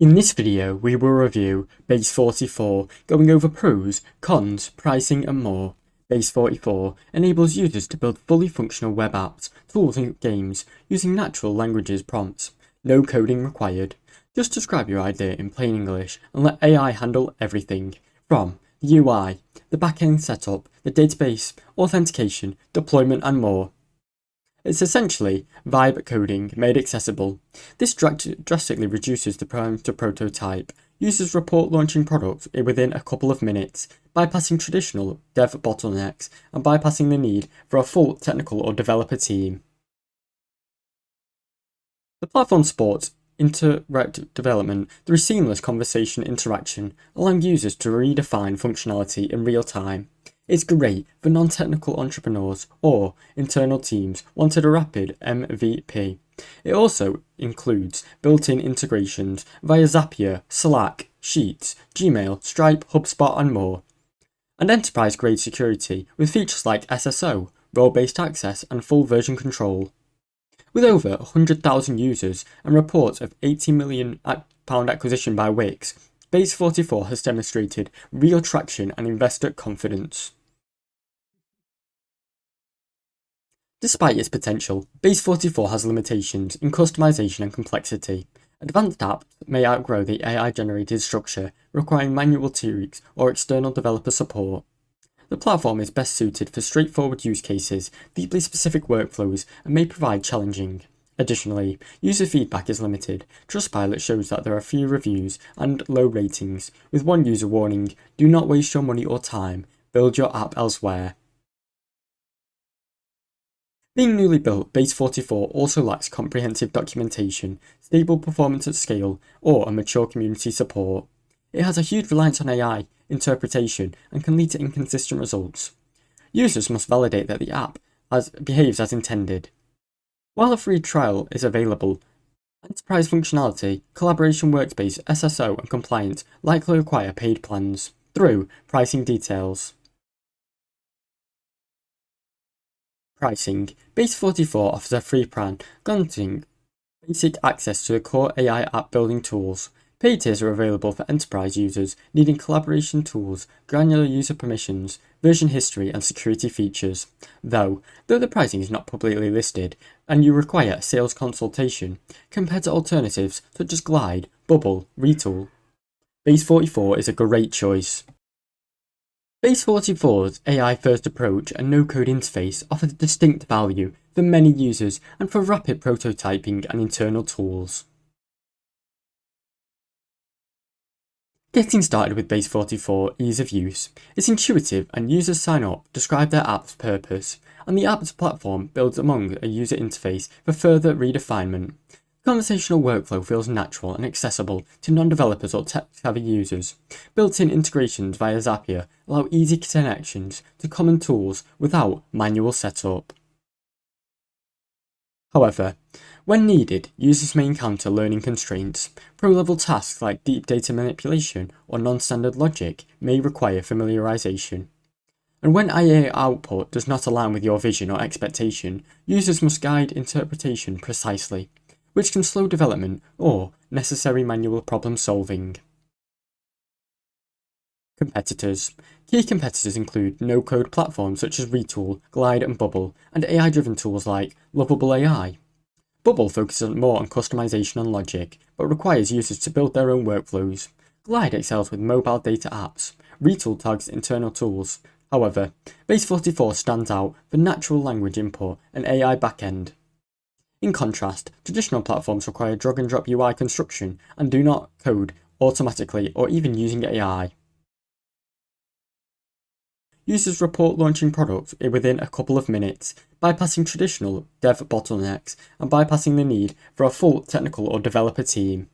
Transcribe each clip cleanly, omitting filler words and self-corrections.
In this video, we will review Base44, going over pros, cons, pricing and more. Base44 enables users to build fully functional web apps, tools and games using natural languages prompts. No coding required. Just describe your idea in plain English and let AI handle everything. From the UI, the backend setup, the database, authentication, deployment and more. It's essentially vibe coding made accessible. This drastically reduces the time to prototype. Users report launching products within a couple of minutes, bypassing traditional dev bottlenecks and bypassing the need for a full technical or developer team. The platform supports interactive development through seamless conversation interaction, allowing users to redefine functionality in real time. It's great for non-technical entrepreneurs or internal teams wanting a rapid MVP. It also includes built-in integrations via Zapier, Slack, Sheets, Gmail, Stripe, HubSpot and more. And enterprise-grade security with features like SSO, role-based access and full version control. With over 100,000 users and reports of £80 million acquisition by Wix, Base44 has demonstrated real traction and investor confidence. Despite its potential, Base44 has limitations in customization and complexity. Advanced apps may outgrow the AI-generated structure, requiring manual tweaks or external developer support. The platform is best suited for straightforward use cases, deeply specific workflows, and may provide challenging. Additionally, user feedback is limited. Trustpilot shows that there are few reviews and low ratings, with one user warning, "Do not waste your money or time, build your app elsewhere." Being newly built, Base44 also lacks comprehensive documentation, stable performance at scale, or a mature community support. It has a huge reliance on AI interpretation and can lead to inconsistent results. Users must validate that the app behaves as intended. While a free trial is available, enterprise functionality, collaboration workspace, SSO and compliance likely require paid plans. Through pricing details. Pricing. Base44 offers a free plan, granting basic access to the core AI app building tools. Paid tiers are available for enterprise users needing collaboration tools, granular user permissions, version history and security features. Though the pricing is not publicly listed and you require a sales consultation, compared to alternatives such as Glide, Bubble, Retool, Base44 is a great choice. Base44's AI-first approach and no-code interface offers distinct value for many users and for rapid prototyping and internal tools. Getting started with Base44 ease of use. It's intuitive and users sign up, describe their app's purpose, and the app's platform builds among a user interface for further redefinement. Conversational workflow feels natural and accessible to non-developers or tech-savvy users. Built-in integrations via Zapier allow easy connections to common tools without manual setup. However, when needed, users may encounter learning constraints. Pro-level tasks like deep data manipulation or non-standard logic may require familiarization. And when AI output does not align with your vision or expectation, users must guide interpretation precisely, which can slow development or necessary manual problem solving. Competitors. Key competitors include no-code platforms such as Retool, Glide and Bubble, and AI-driven tools like Lovable AI. Bubble focuses more on customization and logic, but requires users to build their own workflows. Glide excels with mobile data apps. Retool targets internal tools. However, Base44 stands out for natural language input and AI backend. In contrast, traditional platforms require drag-and-drop UI construction and do not code automatically or even using AI. Users report launching products within a couple of minutes, bypassing traditional dev bottlenecks and bypassing the need for a full technical or developer team.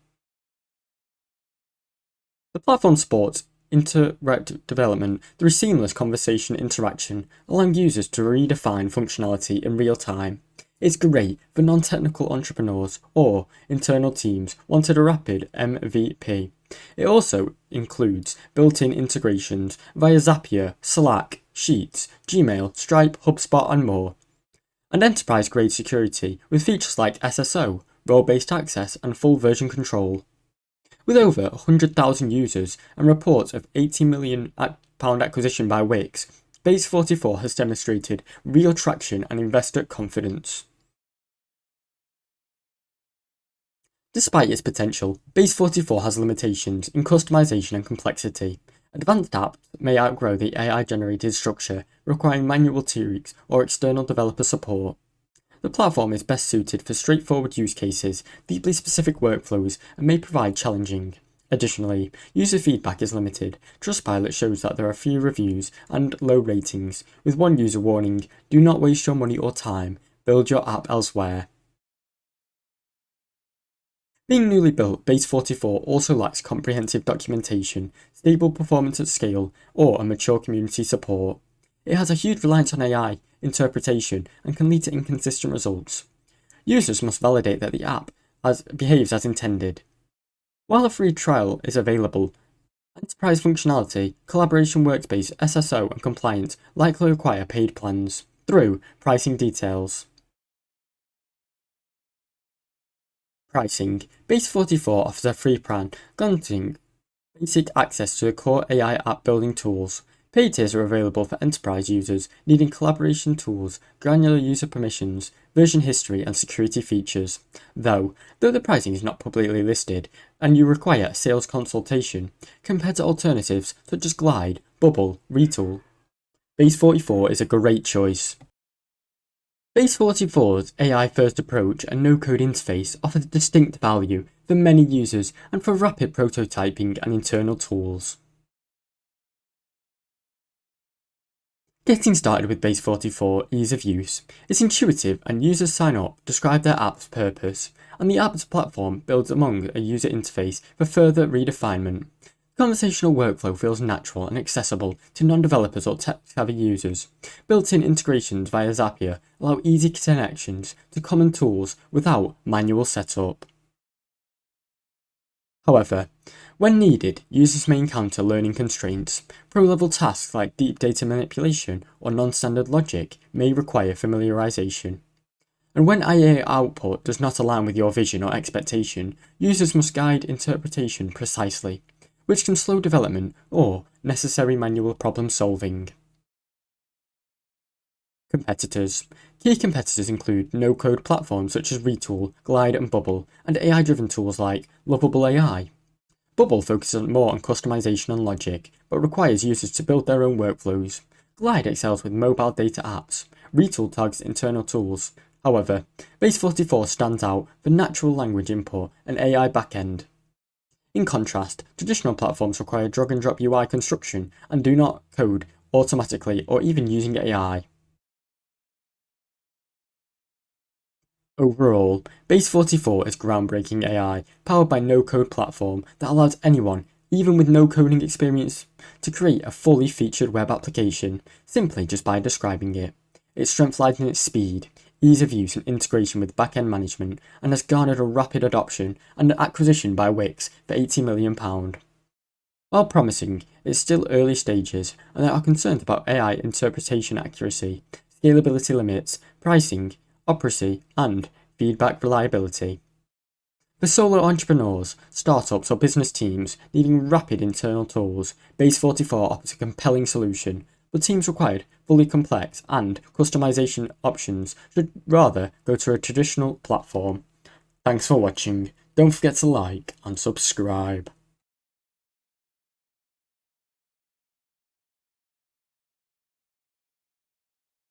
The platform supports interactive development through seamless conversation interaction, allowing users to redefine functionality in real time. It's great for non-technical entrepreneurs or internal teams wanting a rapid MVP. It also includes built-in integrations via Zapier, Slack, Sheets, Gmail, Stripe, HubSpot and more. And enterprise-grade security with features like SSO, role-based access and full version control. With over 100,000 users and reports of £80 million acquisition by Wix, Base44 has demonstrated real traction and investor confidence. Despite its potential, Base44 has limitations in customization and complexity. Advanced apps may outgrow the AI-generated structure, requiring manual tweaks or external developer support. The platform is best suited for straightforward use cases, deeply specific workflows, and may provide challenging. Additionally, user feedback is limited. Trustpilot shows that there are few reviews and low ratings, with one user warning, "Do not waste your money or time, build your app elsewhere." Being newly built, Base44 also lacks comprehensive documentation, stable performance at scale, or a mature community support. It has a huge reliance on AI interpretation and can lead to inconsistent results. Users must validate that the app behaves as intended. While a free trial is available, enterprise functionality, collaboration workspace, SSO, and compliance likely require paid plans. Through pricing details. Pricing. Base44 offers a free plan, granting basic access to the core AI app building tools. Paid tiers are available for enterprise users needing collaboration tools, granular user permissions, version history, and security features. Though the pricing is not publicly listed, and you require a sales consultation, compared to alternatives such as Glide, Bubble, Retool, Base44 is a great choice. Base44's AI-first approach and no-code interface offers distinct value for many users and for rapid prototyping and internal tools. Getting started with Base44 ease of use. It's intuitive and users sign up, describe their app's purpose, and the app's platform builds among a user interface for further refinement. Conversational workflow feels natural and accessible to non-developers or tech-savvy users. Built-in integrations via Zapier allow easy connections to common tools without manual setup. However, when needed, users may encounter learning constraints. Pro-level tasks like deep data manipulation or non-standard logic may require familiarization. And when AI output does not align with your vision or expectation, users must guide interpretation precisely, which can slow development or necessary manual problem solving. Competitors. Key competitors include no-code platforms such as Retool, Glide and Bubble, and AI-driven tools like Lovable AI. Bubble focuses more on customization and logic, but requires users to build their own workflows. Glide excels with mobile data apps. Retool targets internal tools. However, Base44 stands out for natural language input and AI backend. In contrast, traditional platforms require drag-and-drop UI construction and do not code automatically or even using AI. Overall, Base44 is groundbreaking AI, powered by no-code platform that allows anyone, even with no coding experience, to create a fully featured web application, simply just by describing it. Its strength lies in its speed, ease of use and integration with backend management, and has garnered a rapid adoption and acquisition by Wix for £80 million. While promising, it's still early stages, and there are concerns about AI interpretation accuracy, scalability limits, pricing, opacity, and feedback reliability. For solo entrepreneurs, startups or business teams needing rapid internal tools, Base44 offers a compelling solution, but teams required fully complex and customization options should rather go to a traditional platform. Thanks for watching. Don't forget to like and subscribe.